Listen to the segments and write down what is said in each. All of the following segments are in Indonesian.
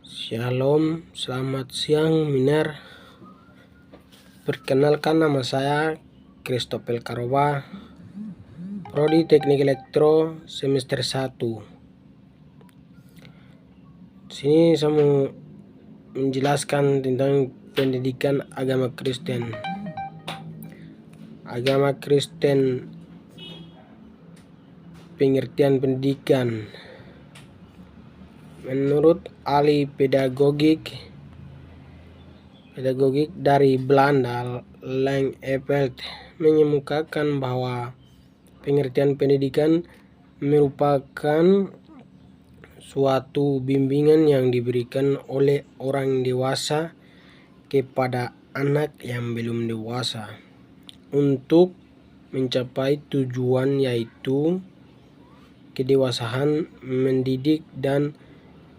Shalom, selamat siang Miner. Perkenalkan, nama saya Christopher Karoba, Prodi Teknik Elektro semester 1. Sini saya mau menjelaskan tentang pendidikan agama Kristen. Agama Kristen, pengertian pendidikan. Menurut ahli pedagogik dari Belanda, Lang Eveld, mengemukakan bahwa pengertian pendidikan merupakan suatu bimbingan yang diberikan oleh orang dewasa kepada anak yang belum dewasa untuk mencapai tujuan, yaitu kedewasaan. Mendidik dan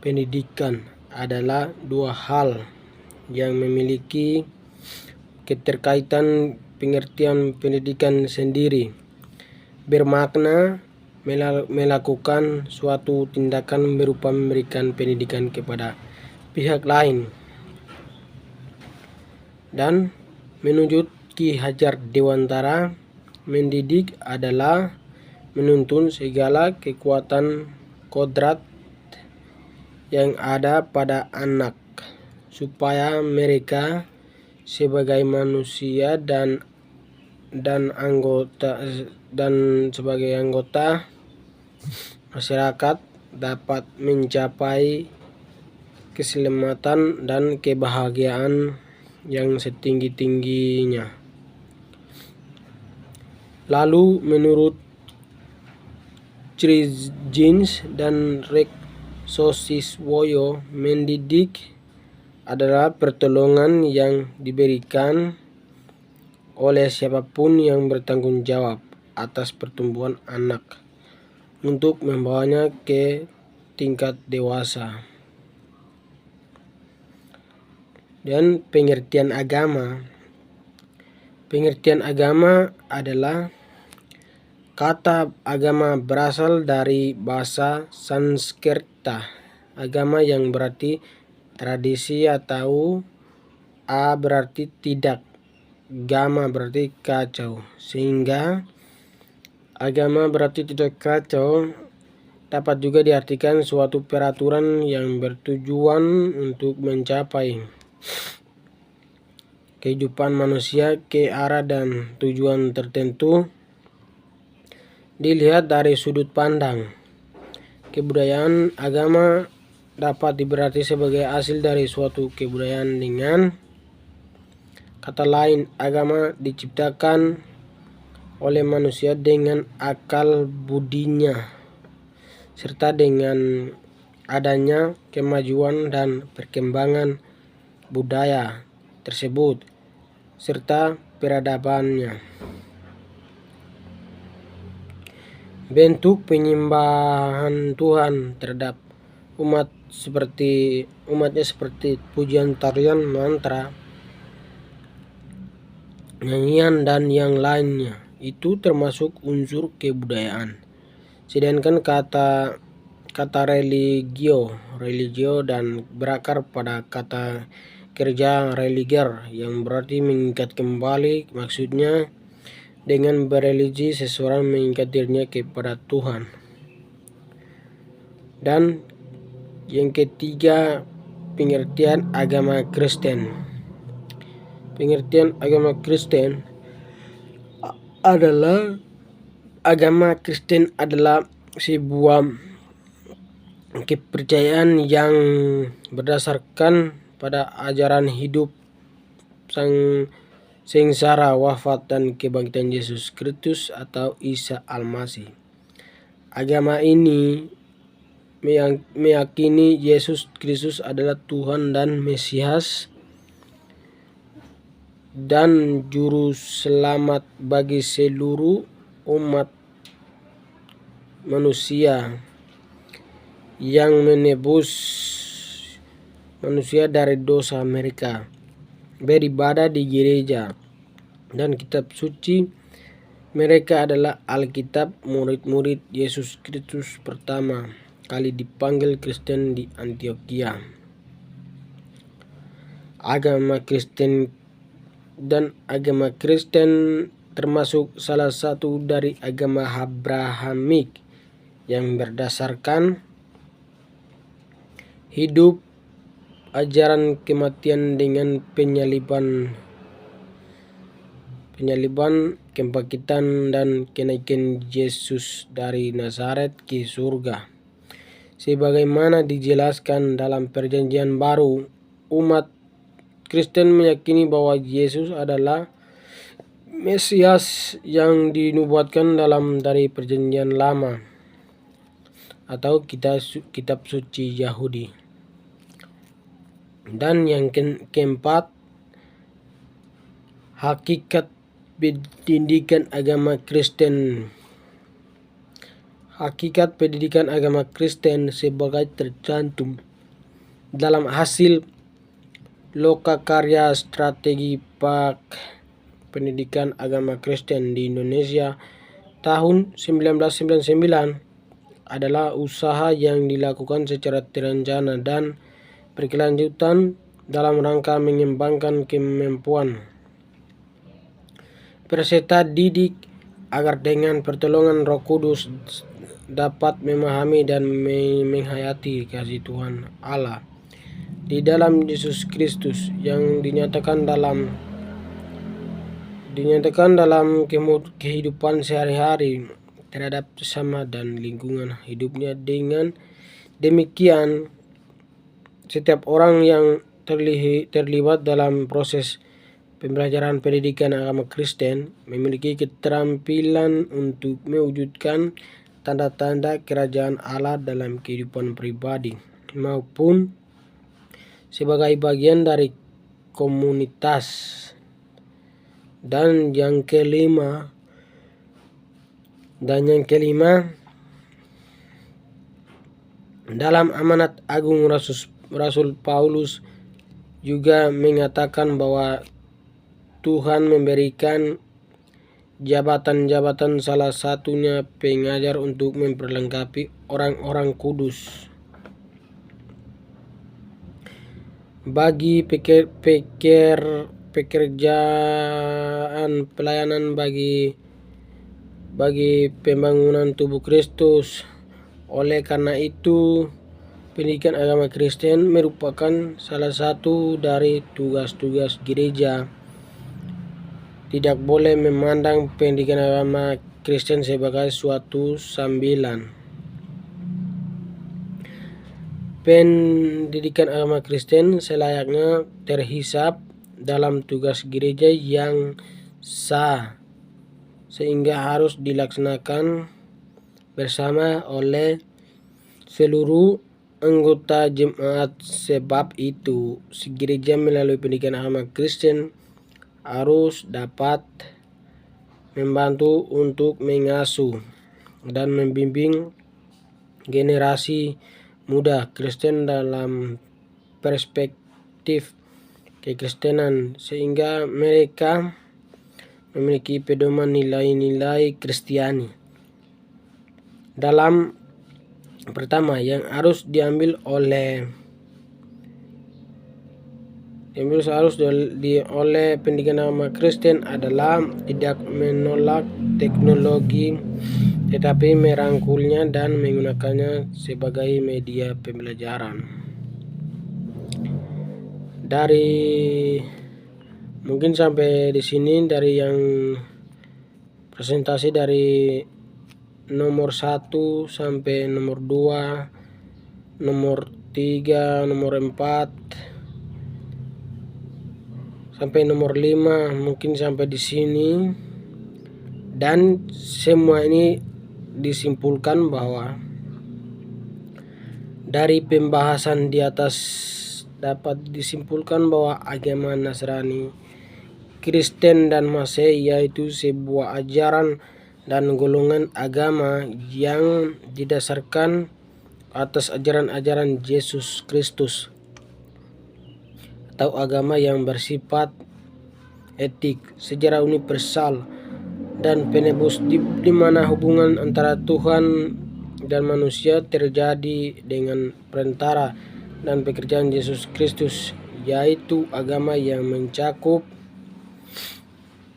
pendidikan adalah dua hal yang memiliki keterkaitan. Pengertian pendidikan sendiri bermakna melakukan suatu tindakan berupa memberikan pendidikan kepada pihak lain. Dan menurut Ki Hajar Dewantara, mendidik adalah menuntun segala kekuatan kodrat yang ada pada anak supaya mereka sebagai manusia dan sebagai anggota masyarakat dapat mencapai keselamatan dan kebahagiaan yang setinggi-tingginya. Lalu menurut Trijins dan Reksosiswoyo, mendidik adalah pertolongan yang diberikan oleh siapapun yang bertanggung jawab atas pertumbuhan anak untuk membawanya ke tingkat dewasa. Dan pengertian agama adalah kata agama berasal dari bahasa Sanskerta. Agama yang berarti tradisi, atau a berarti tidak, gama berarti kacau, sehingga agama berarti tidak kacau dapat juga diartikan suatu peraturan yang bertujuan untuk mencapai kehidupan manusia ke arah dan tujuan tertentu. Dilihat dari sudut pandang kebudayaan, agama dapat diberarti sebagai hasil dari suatu kebudayaan. Dengan kata lain, agama diciptakan oleh manusia dengan akal budinya, serta dengan adanya kemajuan dan perkembangan budaya tersebut serta peradabannya. Bentuk penyembahan Tuhan terhadap umatnya seperti pujian, tarian, mantra, nyanyian, dan yang lainnya, itu termasuk unsur kebudayaan. Sedangkan kata religio dan berakar pada kata kerja religer, yang berarti mengikat kembali. Maksudnya dengan bereligi seseorang mengikat dirinya kepada Tuhan. Dan yang ketiga, pengertian agama Kristen. Pengertian agama Kristen adalah sebuah kepercayaan yang berdasarkan pada ajaran hidup, sengsara, wafat, dan kebangkitan Yesus Kristus atau Isa Al-Masih. Agama ini meyakini Yesus Kristus adalah Tuhan dan Mesias dan juru selamat bagi seluruh umat manusia, yang menebus manusia dari dosa mereka. Beribadah di gereja dan kitab suci mereka adalah Alkitab. Murid-murid Yesus Kristus pertama kali dipanggil Kristen di Antioquia. agama Kristen termasuk salah satu dari agama Abrahamik yang berdasarkan hidup ajaran kematian dengan penyaliban, kebangkitan dan kenaikan Yesus dari Nazaret ke surga. Sebagaimana dijelaskan dalam Perjanjian Baru, umat Kristen meyakini bahwa Yesus adalah Mesias yang dinubuatkan dari Perjanjian Lama atau kitab suci Yahudi. Dan yang keempat, hakikat pendidikan agama Kristen. Hakikat pendidikan agama Kristen sebagai tercantum dalam hasil Lokakarya Strategi Pak Pendidikan Agama Kristen di Indonesia tahun 1999 adalah usaha yang dilakukan secara terencana dan berkelanjutan dalam rangka mengembangkan kemampuan peserta didik agar dengan pertolongan Roh Kudus dapat memahami dan menghayati kasih Tuhan Allah di dalam Yesus Kristus yang dinyatakan dalam kehidupan sehari-hari terhadap sesama dan lingkungan hidupnya. Dengan demikian, setiap orang yang terlibat dalam proses pembelajaran pendidikan agama Kristen memiliki keterampilan untuk mewujudkan tanda-tanda kerajaan Allah dalam kehidupan pribadi maupun sebagai bagian dari komunitas. Dan yang kelima, dalam amanat agung Rasul Paulus juga mengatakan bahwa Tuhan memberikan jabatan-jabatan, salah satunya pengajar, untuk memperlengkapi orang-orang kudus bagi pekerjaan pelayanan bagi pembangunan tubuh Kristus. Oleh karena itu, pendidikan agama Kristen merupakan salah satu dari tugas-tugas gereja. Tidak boleh memandang pendidikan agama Kristen sebagai suatu sambilan. Pendidikan agama Kristen selayaknya terhisap dalam tugas gereja yang sah, sehingga harus dilaksanakan bersama oleh seluruh anggota jemaat. Sebab itu, si gereja melalui pendidikan agama Kristen harus dapat membantu untuk mengasuh dan membimbing generasi muda Kristen dalam perspektif kekristenan, sehingga mereka memiliki pedoman nilai-nilai Kristiani. Dalam pertama yang harus diambil oleh pendidikan agama Kristen adalah tidak menolak teknologi, tetapi merangkulnya dan menggunakannya sebagai media pembelajaran. Mungkin sampai di sini dari yang presentasi dari nomor 1 sampai nomor 2, nomor 3, nomor 4 sampai nomor 5, mungkin sampai di sini. Dan semua ini disimpulkan bahwa dari pembahasan di atas dapat disimpulkan bahwa agama Nasrani, Kristen dan Masehi yaitu sebuah ajaran dan golongan agama yang didasarkan atas ajaran-ajaran Yesus Kristus, atau agama yang bersifat etik secara universal dan penebus, di mana hubungan antara Tuhan dan manusia terjadi dengan perantara dan pekerjaan Yesus Kristus yaitu agama yang mencakup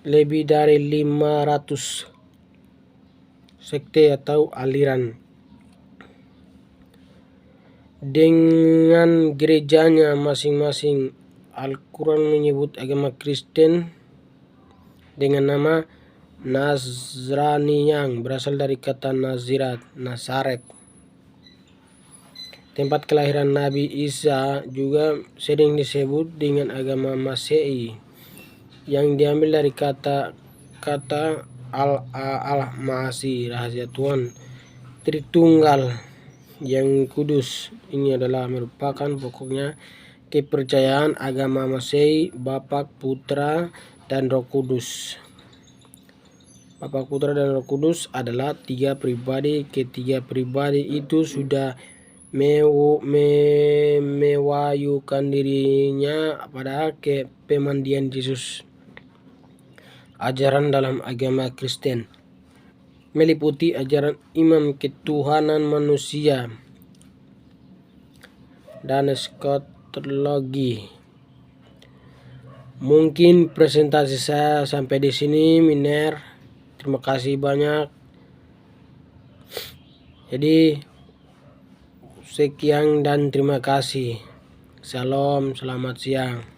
lebih dari 500 sekte atau aliran. Dengan gerejanya masing-masing, Al-Quran menyebut agama Kristen dengan nama Nasrani yang berasal dari kata Nazaret. Tempat kelahiran Nabi Isa juga sering disebut dengan agama Masehi yang diambil dari kata Al-Masih, rahasia Tuhan Tritunggal yang kudus. Ini adalah merupakan pokoknya kepercayaan agama Masehi, Bapa, Putra, dan Roh Kudus. Bapa, Putra, dan Roh Kudus adalah tiga pribadi. Ketiga pribadi itu sudah mewahyukan dirinya pada pemandian Yesus. Ajaran dalam agama Kristen meliputi ajaran imam ketuhanan manusia dan eskatologi. Mungkin presentasi saya sampai di sini, Miner. Terima kasih banyak. Jadi sekian dan terima kasih. Shalom, selamat siang.